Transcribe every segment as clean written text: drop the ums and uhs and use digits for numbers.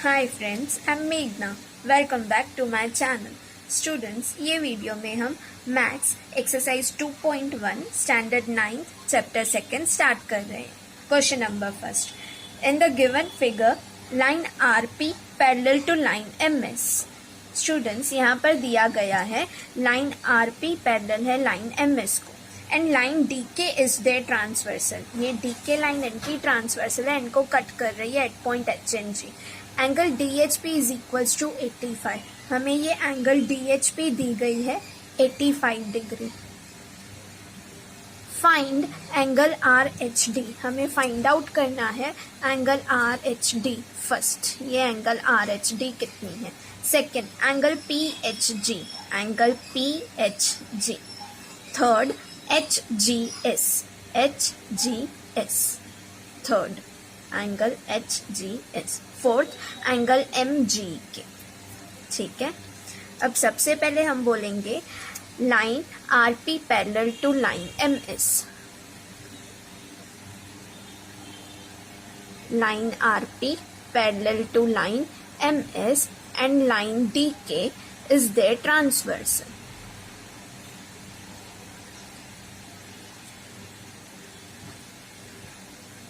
Hi friends, I am मेघना। Welcome back to my channel. Students, ये video में हम maths exercise 2.1 standard 9 chapter 2 start कर रहे हैं। Question number first, in the given figure line RP parallel to line MS. Students, यहाँ पर दिया गया है लाइन आरपी पैरेलल है लाइन एमएस को and line D K is there transversal. ये डी के लाइन इनकी ट्रांसवर्सल है, इनको कट कर रही है at point H N G. Angle D H P is equals to 85। हमें ये एंगल डी एच पी दी गई है 85 degree. Find angle R H D. हमें फाइंड आउट करना है angle R H D. First, ये एंगल आर एच डी कितनी है। Second, angle P H G, angle P H G. Third, H G S, H G S. Third angle H G S. Fourth, angle M G K. ठीक है, अब सबसे पहले हम बोलेंगे line R P parallel to line M S. Line R P parallel to line M S and line D K is there transversal.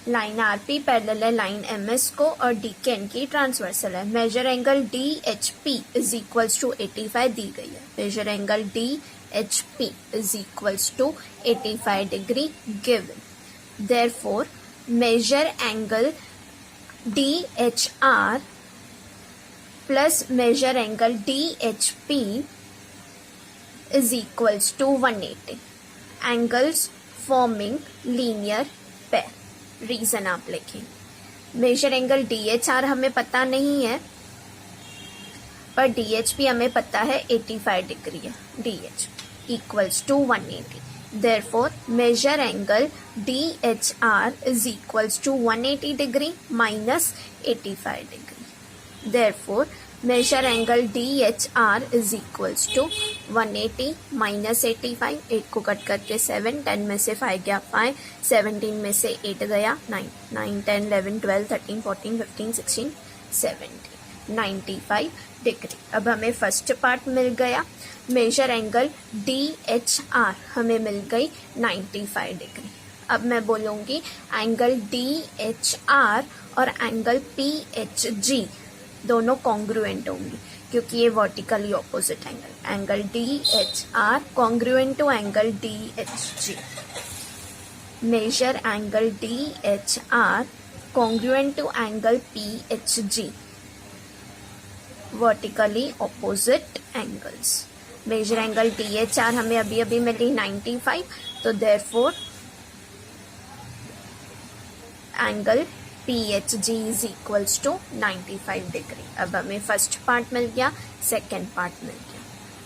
Line R P parallel है line M S को और डी के इनकी transversal है। Measure angle D H P is equals to 85 दी गई है। Measure angle D H P is equals to 85 degree given. Therefore measure angle D H R plus measure angle D H P is equals to 180। Angles forming linear pair. Reason आप लिखें, measure angle D H R हमें पता नहीं है पर D H P हमें पता है 85 डिग्री है। D H equals to 180। Therefore measure angle D H R is equals to 180 degree minus 85 degree. Therefore measure angle D H R is equals to 180 minus 85। 8 को कट करके 7, 10 में से 5 गया 5, 17 में से 8 गया 9, 9, 10, 11, 12, 13, 14, 15, 16, 17, 95 डिग्री। अब हमें फर्स्ट पार्ट मिल गया। Measure angle D H R हमें मिल गई 95 डिग्री। अब मैं बोलूँगी एंगल डी एच आर और एंगल पी एच जी दोनों कॉन्ग्रुएंट होंगी क्योंकि ये vertically opposite angle. Angle D H R congruent to angle D H G. Measure angle D H R congruent to angle P H G, vertically opposite angles. Measure angle D H R हमें अभी अभी मिली 95, तो therefore angle PHG is equals to 95 degree. अब हमें first part मिल गया, second part मिल गया।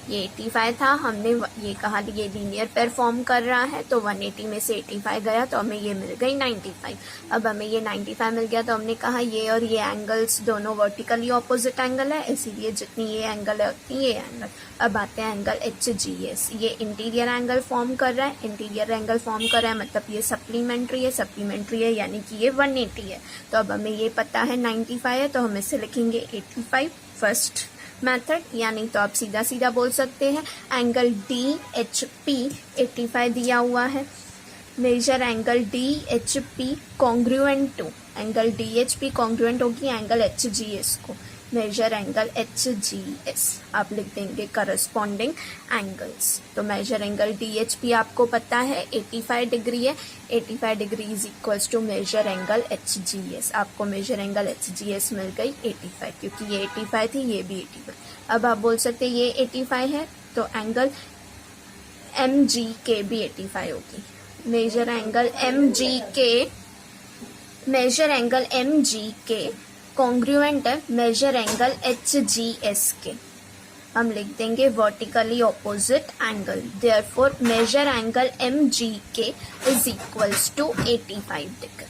ये 85 था, हमने ये कहा ये लीनियर पेयर फॉर्म कर रहा है तो 180 में से 85 गया तो हमें ये मिल गई 95। अब हमें ये 95 मिल गया तो हमने कहा ये और ये एंगल्स दोनों वर्टिकली ऑपोजिट एंगल है, इसीलिए जितनी ये एंगल है उतनी ये एंगल। अब आते हैं एंगल एच जी एस। ये इंटीरियर एंगल फॉर्म कर रहा है। इंटीरियर एंगल फॉर्म कर रहा है मतलब ये सप्लीमेंट्री है। सप्लीमेंट्री है यानी कि ये 180 है। तो अब हमें ये पता है 95 है तो हम इससे लिखेंगे 85 फर्स्ट मेथड, यानी तो आप सीधा सीधा बोल सकते हैं एंगल डी एच पी 85 दिया हुआ है। Measure angle D H P congruent to angle D H P congruent होगी एंगल एच जी एस को। Measure angle H G S आप लिख देंगे करस्पॉन्डिंग एंगल्स। तो measure angle D H P आपको पता है 85 डिग्री है। 85 degree is equals to measure angle H G S. आपको measure angle H G S मिल गई 85 क्योंकि ये 85 थी, ये भी 85। अब आप बोल सकते ये 85 है तो एंगल एम जी के भी 85 होगी। मेजर एंगल एम जी के कॉन्ग्रुएंट है measure angle H G S के। हम लिख देंगे vertically opposite angle. Therefore measure angle M G K is equals to 85 degree.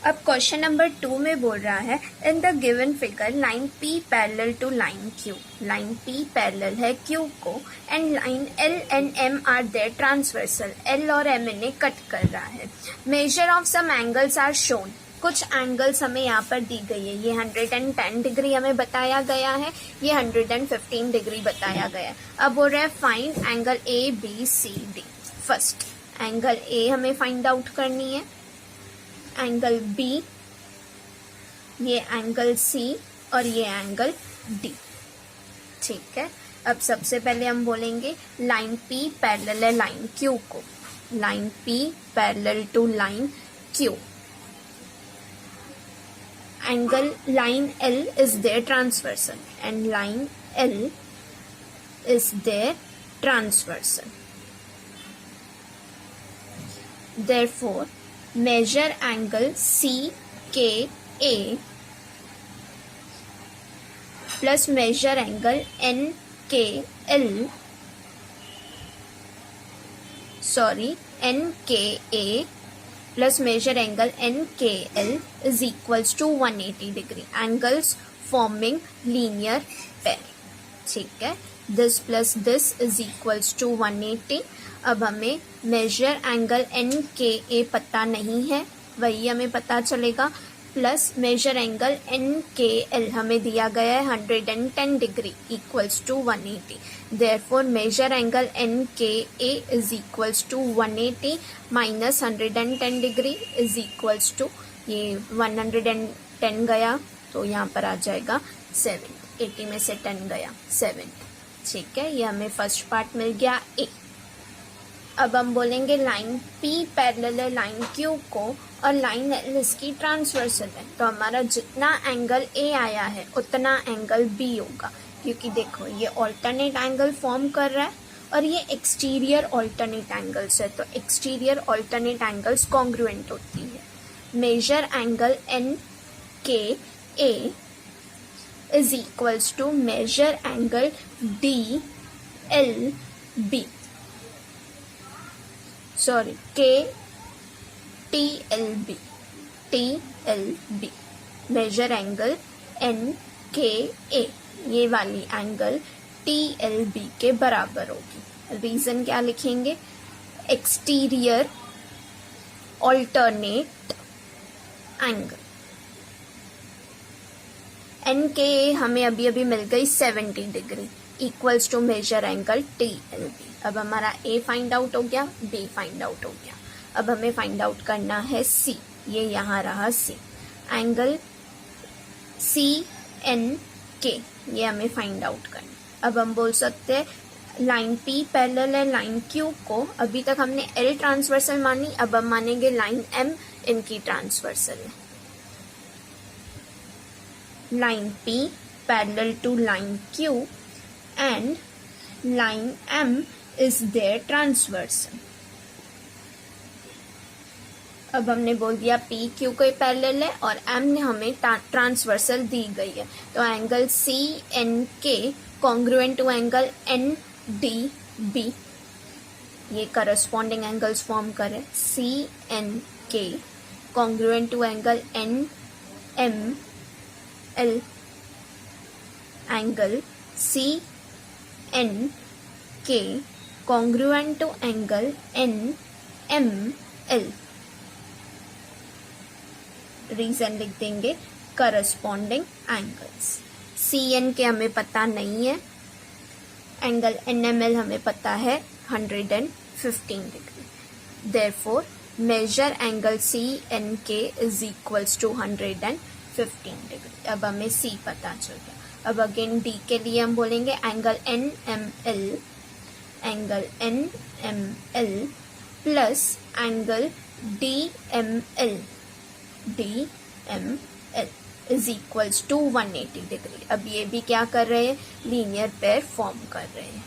अब क्वेश्चन नंबर 2 में बोल रहा है in the given figure line P parallel to line Q। Line P parallel है Q को and line L and M are their transversal. L और M इन्हें cut कर रहा है। Measure of some angles are shown. कुछ angles हमें यहाँ पर दी गई है। ये 110 डिग्री हमें बताया गया है, ये 115 डिग्री बताया गया है। अब हो रहा है find angle A B C D. First angle A हमें फाइंड आउट करनी है, एंगल बी, ये एंगल सी और ये एंगल डी। ठीक है, अब सबसे पहले हम बोलेंगे लाइन पी पैरेलल है लाइन क्यू को, line P parallel to line Q. angle line L is their transversal and line L is their transversal. Therefore, measure angle CKA plus measure angle NKA plus measure angle NKL is equals to 180 degree. Angles forming linear pair. ठीक है, this plus this is equals to 180. अब हमें measure angle NKA पता नहीं है, वही हमें पता चलेगा, प्लस मेजर एंगल NKL हमें दिया गया है 110 degree equals to 180. Therefore measure angle NKA is equals to 180 माइनस 110 डिग्री इज इक्वल्स टू, ये 110 गया तो यहाँ पर आ जाएगा 7, 80 में से 10 गया 7. ठीक है, ये हमें फर्स्ट पार्ट मिल गया ए. अब हम बोलेंगे लाइन P पैरेलल है लाइन Q को और लाइन L इसकी ट्रांसवर्सल है, तो हमारा जितना एंगल A आया है उतना एंगल B होगा, क्योंकि देखो ये ऑल्टरनेट एंगल फॉर्म कर रहा है और ये एक्सटीरियर ऑल्टरनेट एंगल्स है, तो एक्सटीरियर ऑल्टरनेट एंगल्स कॉन्ग्रुएंट होती है. Measure angle NKA is equals to measure angle DLB, sorry TLB, measure angle NKA ये वाली एंगल TLB के बराबर होगी. रीजन क्या लिखेंगे, एक्सटीरियर ऑल्टरनेट एंगल. NKA हमें अभी अभी मिल गई 70 degree equals to measure angle TLB. अब हमारा A फाइंड आउट हो गया, B फाइंड आउट हो गया. अब हमें फाइंड आउट करना है C, ये यहाँ रहा C. एंगल CNK ये हमें फाइंड आउट करना. अब हम बोल सकते हैं लाइन P पैरेलल है लाइन Q को, अभी तक हमने L ट्रांसवर्सल मानी, अब हम मानेंगे लाइन M इनकी ट्रांसवर्सल है. Line P parallel to line Q and line M is their transversal. अब हमने बोल दिया P Q को पैरेलल है और M ने हमें ट्रांसवर्सल दी गई है, तो angle CNK congruent to angle NDB, ये करस्पॉन्डिंग एंगल्स फॉर्म करे. CNK congruent to angle NML, angle CNK congruent to angle NML. Reason लिख देंगे करस्पॉन्डिंग एंगल्स. CNK हमें पता नहीं है, एंगल NML हमें पता है 115 degree. Therefore measure angle CNK is equals to 115 degree. अब हमें C पता चल गया. अब अगेन D के लिए हम बोलेंगे angle NML plus angle DML is equals to 180 degree. अब ये भी क्या कर रहे हैं, लीनियर पेयर फॉर्म कर रहे हैं.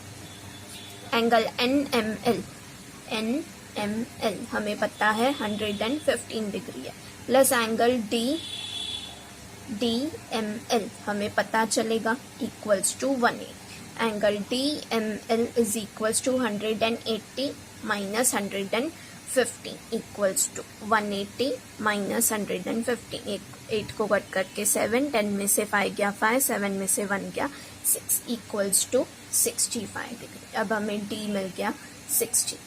एंगल NML हमें पता है 115 डिग्री है, प्लस एंगल DML हमें पता चलेगा equals to 180. Angle DML is equals to 180 minus 115 equals to 180 minus 115. 8 को कट करके 7, 10 में से 5 गया 5, 7 में से 1 गया 6 इक्वल्स टू 65 डिग्री. अब हमें D मिल गया 65.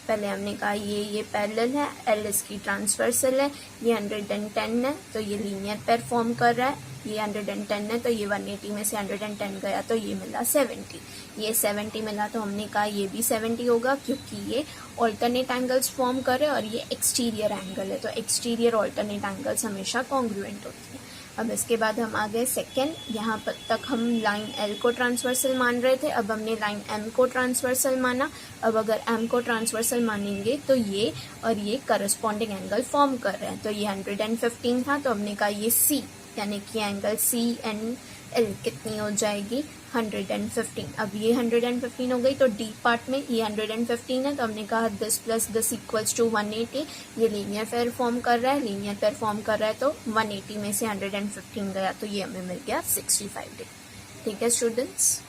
पहले हमने कहा ये पैरेलल है, एल इसकी ट्रांसवर्सल है, ये 110 है तो ये लीनियर पेयर फॉर्म कर रहा है, ये 110 है तो ये 180 में से 110 गया तो ये मिला 70, ये 70 मिला तो हमने कहा ये भी 70 होगा क्योंकि ये ऑल्टरनेट एंगल्स फॉर्म कर रहे हैं और ये एक्सटीरियर एंगल है, तो एक्सटीरियर ऑल्टरनेट एंगल्स हमेशा कॉन्ग्रुएंट होती है। अब इसके बाद हम आ गए सेकेंड, यहाँ पर तक हम लाइन एल को ट्रांसवर्सल मान रहे थे, अब हमने लाइन एम को ट्रांसवर्सल माना। अब अगर एम को ट्रांसवर्सल मानेंगे तो ये और ये करस्पॉन्डिंग एंगल फॉर्म कर रहे हैं, तो ये 115 था तो हमने कहा ये सी यानी कि एंगल सी एन एल कितनी हो जाएगी 115। अब ये 115 हो गई तो डी पार्ट में ये 115 है तो हमने कहा this plus this equals to 180, ये लीनियर पेयर फॉर्म कर रहा है, लीनियर पेयर फॉर्म कर रहा है तो 180 में से 115 गया तो ये हमें मिल गया 65 डिग्री। ठीक है students.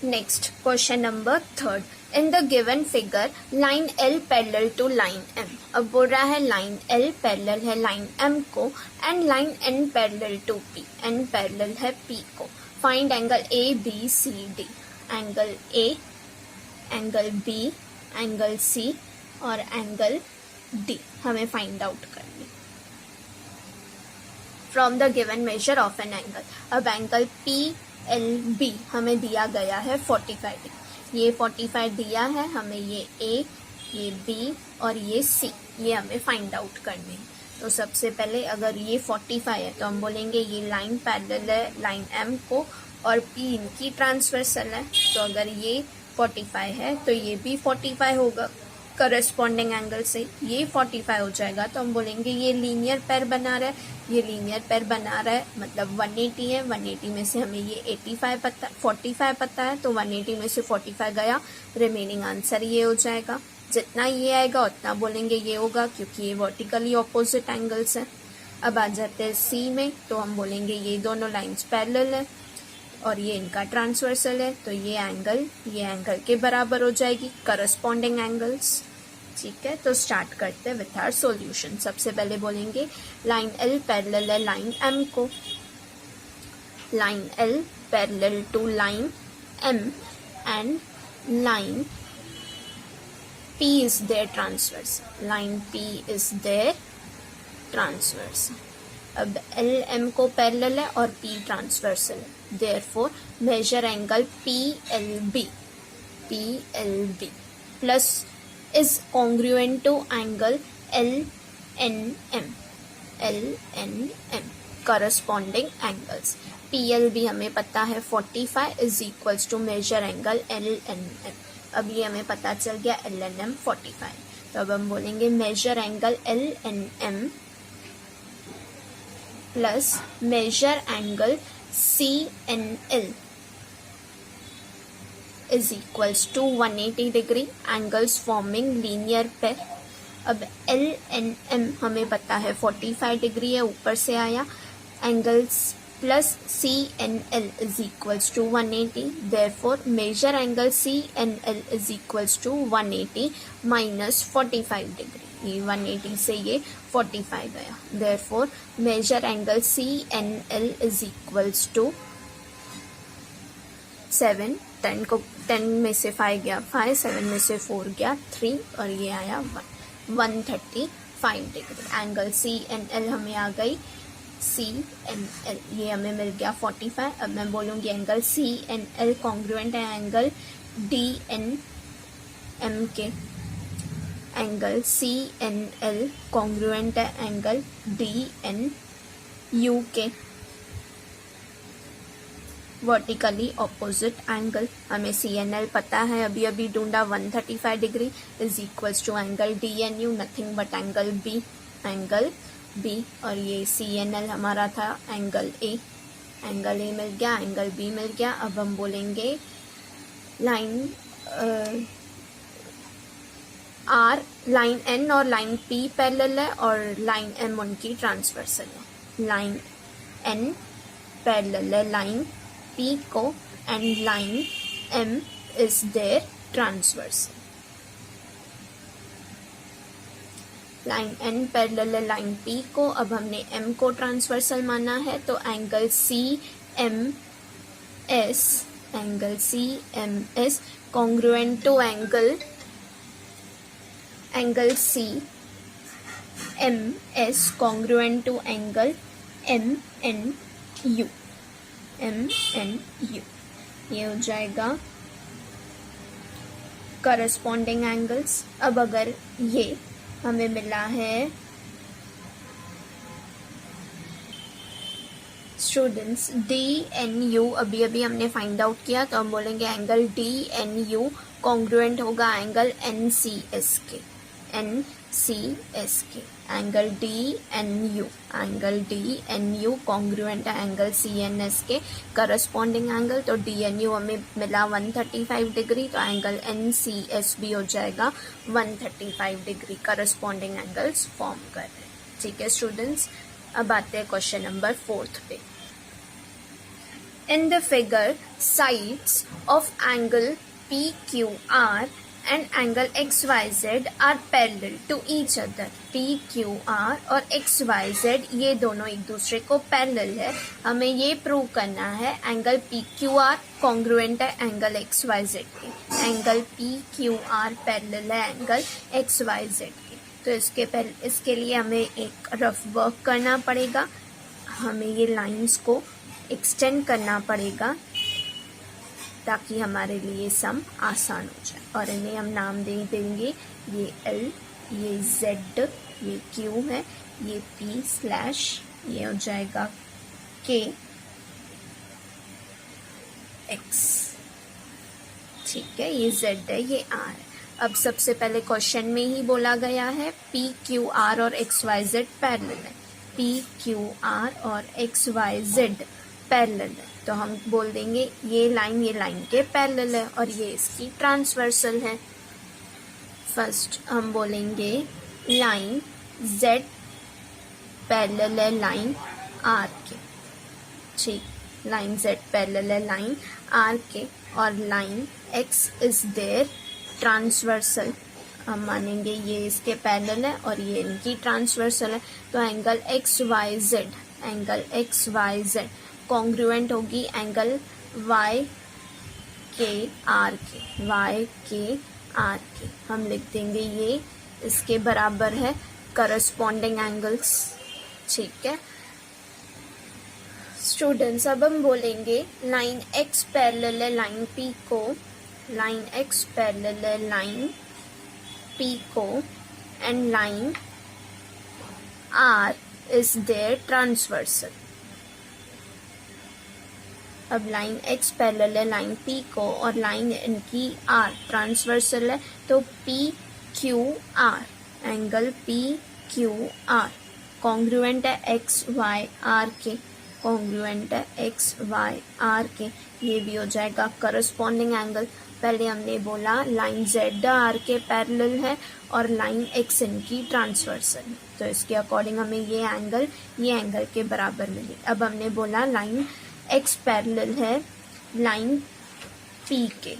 Next question number third, in the given figure line L parallel to line M. अब बोल रहा है लाइन एल पैरेलल है लाइन एम को and line N parallel to P, N parallel है पी को। Find angle A B C D, angle A, angle B, angle C और angle D हमें फाइंड आउट करनी from the given measure of an angle. अब angle P L B हमें दिया गया है 45 डिग्री, ये 45 दिया है हमें, ये बी और ये सी ये हमें फाइंड आउट करने हैं। तो सबसे पहले अगर ये 45 है तो हम बोलेंगे ये लाइन पैरेलल है लाइन एम को और पी इनकी ट्रांसवर्सल है, तो अगर ये 45 है तो ये भी 45 होगा करस्पॉन्डिंग एंगल से, ये 45 हो जाएगा तो हम बोलेंगे ये लीनियर पेयर बना रहा है, ये लीनियर पेयर बना रहा है मतलब 180 है, 180 में से हमें ये 45 पता है तो 180 में से 45 गया, रिमेनिंग आंसर ये हो जाएगा। जितना ये आएगा उतना बोलेंगे ये होगा क्योंकि ये वर्टिकली ऑपोजिट एंगल्स है। अब आ जाते हैं सी में, तो हम बोलेंगे ये दोनों लाइंस पैरेलल है और ये इनका ट्रांसवर्सल है तो ये एंगल के बराबर हो जाएगी करस्पॉन्डिंग एंगल्स। ठीक है, तो स्टार्ट करते हैं विथ आवर सॉल्यूशन। सबसे पहले बोलेंगे लाइन एल पैरेलल है लाइन एम को, line L parallel to line M and line P is their transverse, line P is their transverse। अब L M को पैरेलल है और P ट्रांसवर्सल है, therefore measure angle PLB plus is congruent to angle LNM corresponding angles। PLB हमें पता है 45 is equals to measure angle LNM। अब ये हमें पता चल गया LNM 45, तो अब हम बोलेंगे measure angle LNM plus measure angle CNL is equals to 180 degree, angles forming linear pair. अब LNM हमें पता है 45 डिग्री है, ऊपर से आया, angles plus CNL is equals to 180, therefore measure angle CNL is equals to 180 minus 45 degree, ये 180 से ये 45 गया, therefore measure angle CNL is equals to 7, 10 में से 5 गया 5, 7 में से 4 गया 3 और ये आया 135 डिग्री। एंगल CNL हमें आ गई CNL, ये हमें मिल गया 45। अब मैं बोलूँगी एंगल CNL कॉन्ग्रुएंट है एंगल DNM के, एंगल CNL कॉन्ग्रुएंट है एंगल DNU के, वर्टिकली ऑपोजिट एंगल। हमें CNL पता है, अभी अभी ढूंढा 135 degree is equals to angle DNU nothing but angle B और ये CNL हमारा था एंगल A मिल गया, एंगल B मिल गया। अब हम बोलेंगे लाइन लाइन N और लाइन P पैरेलल है और लाइन M उनकी ट्रांसवर्सल है। लाइन N पैरेलल है लाइन P को and line M is there transversal. Line N parallel है लाइन P को, अब हमने M को ट्रांसवर्सल माना है तो angle CMS congruent to angle angle C M S congruent to angle M N U, M N U, ये हो जाएगा करस्पॉन्डिंग एंगल्स। अब अगर ये हमें मिला है स्टूडेंट्स डी एन यू, अभी अभी हमने फाइंड आउट किया, तो हम बोलेंगे angle D N U congruent होगा एंगल एन सी एस के, एन सी एस के, angle D N U, angle D N U congruent है एंगल सी एन एस के, करस्पॉन्डिंग एंगल। तो डी एन यू हमें मिला 135 डिग्री, तो angle N C S भी हो जाएगा 135 डिग्री, करस्पॉन्डिंग एंगल्स फॉर्म कर रहे हैं। ठीक है स्टूडेंट्स, अब आते हैं क्वेश्चन नंबर 4 पे। In the figure, sides of angle PQR and angle XYZ are parallel to each other. PQR और XYZ ये दोनों एक दूसरे को पैरेलल है। हमें ये प्रूव करना है एंगल PQR कॉन्ग्रुएंट है एंगल XYZ के, एंगल PQR पैरेलल है एंगल XYZ के। तो इसके लिए हमें एक रफ वर्क करना पड़ेगा, हमें ये लाइंस को एक्सटेंड करना पड़ेगा ताकि हमारे लिए सम आसान हो जाए। और इन्हें हम नाम दे देंगे, ये L, ये Z, ये Q है, ये P स्लैश, ये हो जाएगा K X। ठीक है, ये Z है, ये R है। अब सबसे पहले क्वेश्चन में ही बोला गया है PQR और XYZ पैरेलल है, PQR और XYZ पैरेलल है, तो हम बोल देंगे ये लाइन के पैरेलल है और ये इसकी ट्रांसवर्सल है। फर्स्ट हम बोलेंगे लाइन Z पैरेलल है लाइन R के, ठीक, लाइन Z पैरेलल है लाइन R के, और line X is there transversal, हम मानेंगे ये इसके पैरेलल है और ये इनकी ट्रांसवर्सल है। तो angle XYZ, angle XYZ congruent होगी एंगल YKR के, YKR के, हम लिख देंगे ये इसके बराबर है करस्पॉन्डिंग एंगल्स। ठीक है स्टूडेंट्स, अब हम बोलेंगे लाइन X पैरेलल है लाइन P को, लाइन X पैरेलल है लाइन P को, and line R is there transversal. अब लाइन X पैरेलल है लाइन P को और लाइन इनकी R ट्रांसवर्सल है, तो PQR, एंगल PQR कॉन्ग्रुएंट है XYR के, कॉन्ग्रुएंट है XYR के, ये भी हो जाएगा करस्पॉन्डिंग एंगल। पहले हमने बोला लाइन ZR के पैरेलल है और लाइन X इनकी ट्रांसवर्सल है, तो इसके अकॉर्डिंग हमें ये एंगल के बराबर मिली। अब हमने बोला लाइन X पैरेलल है लाइन P के,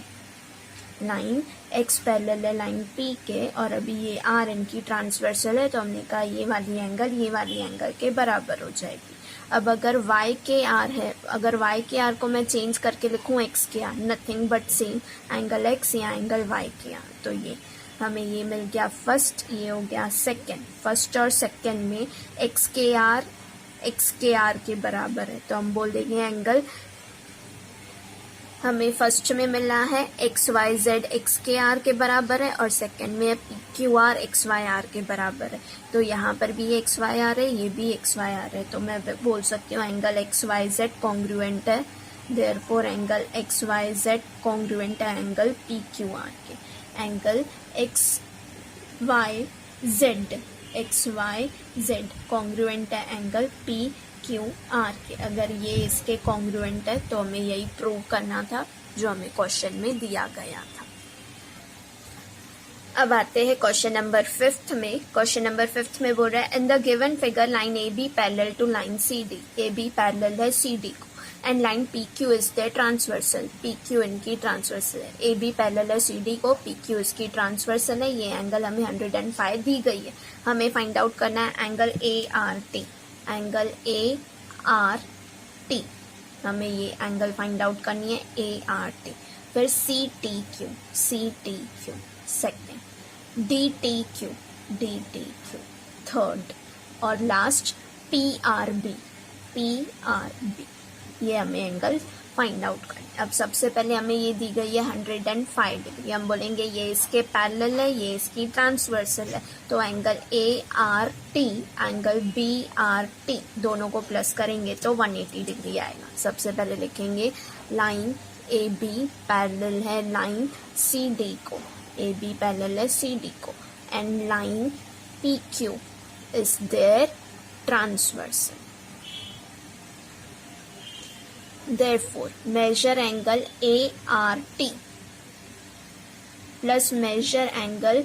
लाइन X पैरेलल है लाइन P के, और अभी ये R इनकी ट्रांसवर्सल है, तो हमने कहा ये वाली एंगल के बराबर हो जाएगी। अब अगर YKR है, अगर YKR को मैं चेंज करके लिखूँ XKR, nothing but same angle X या एंगल YKR, तो ये हमें ये मिल गया फर्स्ट, ये हो गया सेकंड। फर्स्ट और सेकंड में XKR के बराबर है, तो हम बोल देंगे एंगल हमें फर्स्ट में मिला है XYZ XKR के बराबर है और सेकंड में PQR XYR के बराबर है, तो यहाँ पर भी XYR है, ये भी XYR है, तो मैं बोल सकती हूँ एंगल XYZ कॉन्ग्रुएंट है, देयरफॉर एंगल XYZ कॉन्ग्रुएंट है एंगल PQR के। एंगल XYZ कॉन्ग्रुएंट है एंगल PQR के। अगर ये इसके कॉन्ग्रुएंट है तो हमें यही प्रूव करना था जो हमें क्वेश्चन में दिया गया था। अब आते हैं क्वेश्चन नंबर 5 में। क्वेश्चन नंबर 5 में बोल रहा है in the given figure line AB parallel to line CD, AB parallel है CD को, and line PQ is the transversal, PQ इनकी ट्रांसवर्सल है। AB पैरेलल है CD को, PQ इसकी ट्रांसवर्सल है, ये एंगल हमें 105 दी गई है। हमें फाइंड आउट करना है एंगल ART, एंगल ART, हमें ये एंगल फाइंड आउट करनी है ART। फिर CTQ second, DTQ, DTQ third, और लास्ट PRB, PRB। ये हमें एंगल फाइंड आउट करना है। अब सबसे पहले हमें ये दी गई है 105 डिग्री, हम बोलेंगे ये इसके पैरेलल है, ये इसकी ट्रांसवर्सल है, तो एंगल ART, एंगल BRT दोनों को प्लस करेंगे तो 180 डिग्री आएगा। सबसे पहले लिखेंगे लाइन AB पैरेलल है लाइन CD को, AB पैरेलल है CD को, and line PQ is there transversal. Therefore, measure angle ART plus measure angle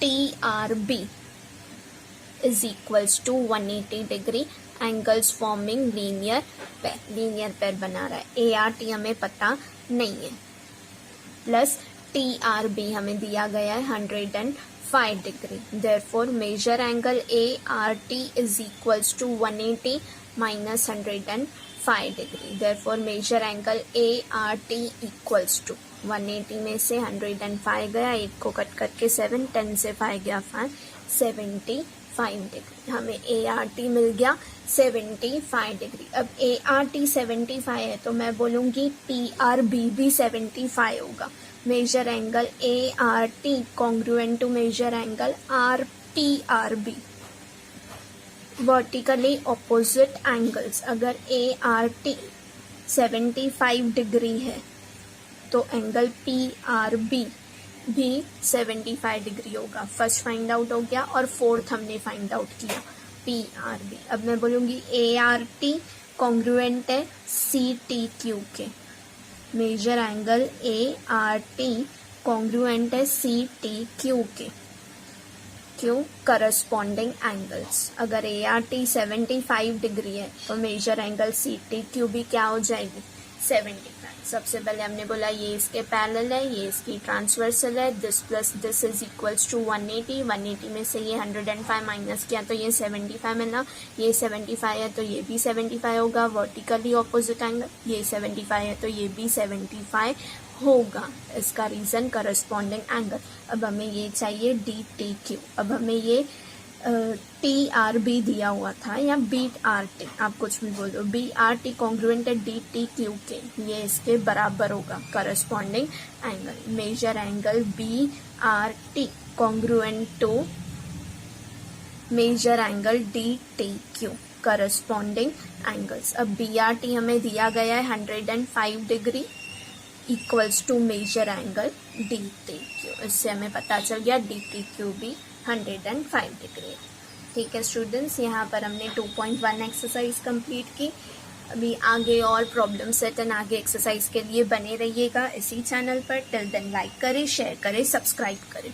TRB is equals to 180 degree. Angles forming linear pair. Linear pair बना रहा है। ART हमें पता नहीं है, प्लस TRB हमें दिया गया है 105 degree. Therefore, measure angle ART is equals to 180 minus 105 degree. Therefore, measure angle ART equals to 180 में से 105 गया, 1 को कट करके 7, 10 से 5 गया 5, 75 डिग्री। हमें ART मिल गया 75 डिग्री। अब ART 75 है तो मैं बोलूँगी PRB भी 75 होगा। Measure angle ART congruent to measure angle RPRB, vertically opposite angles. अगर ART 75 डिग्री है तो एंगल PRB भी 75 डिग्री होगा। फर्स्ट फाइंड आउट हो गया और फोर्थ हमने फाइंड आउट किया PRB। अब मैं बोलूँगी ART कॉन्ग्रुएंट है CTQ के, मेजर एंगल ART कॉन्ग्रुएंट है CTQ के, क्यों, करस्पॉन्डिंग एंगल्स। अगर ART 75 डिग्री है तो मेजर एंगल CTQ भी क्या हो जाएगी, 75। सबसे पहले हमने बोला ये इसके पैरेलल है, ये इसकी ट्रांसवर्सल है, this plus this is equals to 180। 180 में से ये 105 माइनस किया तो ये 75 मिला, ये 75 है तो ये भी 75 होगा। वर्टिकली ऑपोजिट एंगल, ये 75 है तो ये भी 75 होगा। इसका रीजन करस्पॉन्डिंग एंगल। अब हमें ये चाहिए DTQ। अब हमें ये TRB दिया हुआ था या BRT, आप कुछ भी बोलो, BRT कॉन्ग्रुएंट है DTQ के, ये इसके बराबर होगा corresponding angle. Measure angle BRT congruent to measure angle DTQ, corresponding angles. अब BRT हमें दिया गया है 105 degree equals to measure angle DTQ। इससे हमें पता चल गया DTQ भी 105 डिग्री। ठीक है स्टूडेंट्स, यहाँ पर हमने 2.1 एक्सरसाइज कंप्लीट की। अभी आगे और प्रॉब्लम सेट एंड आगे एक्सरसाइज के लिए बने रहिएगा इसी चैनल पर। टिल देन लाइक करें, शेयर करें, सब्सक्राइब करें।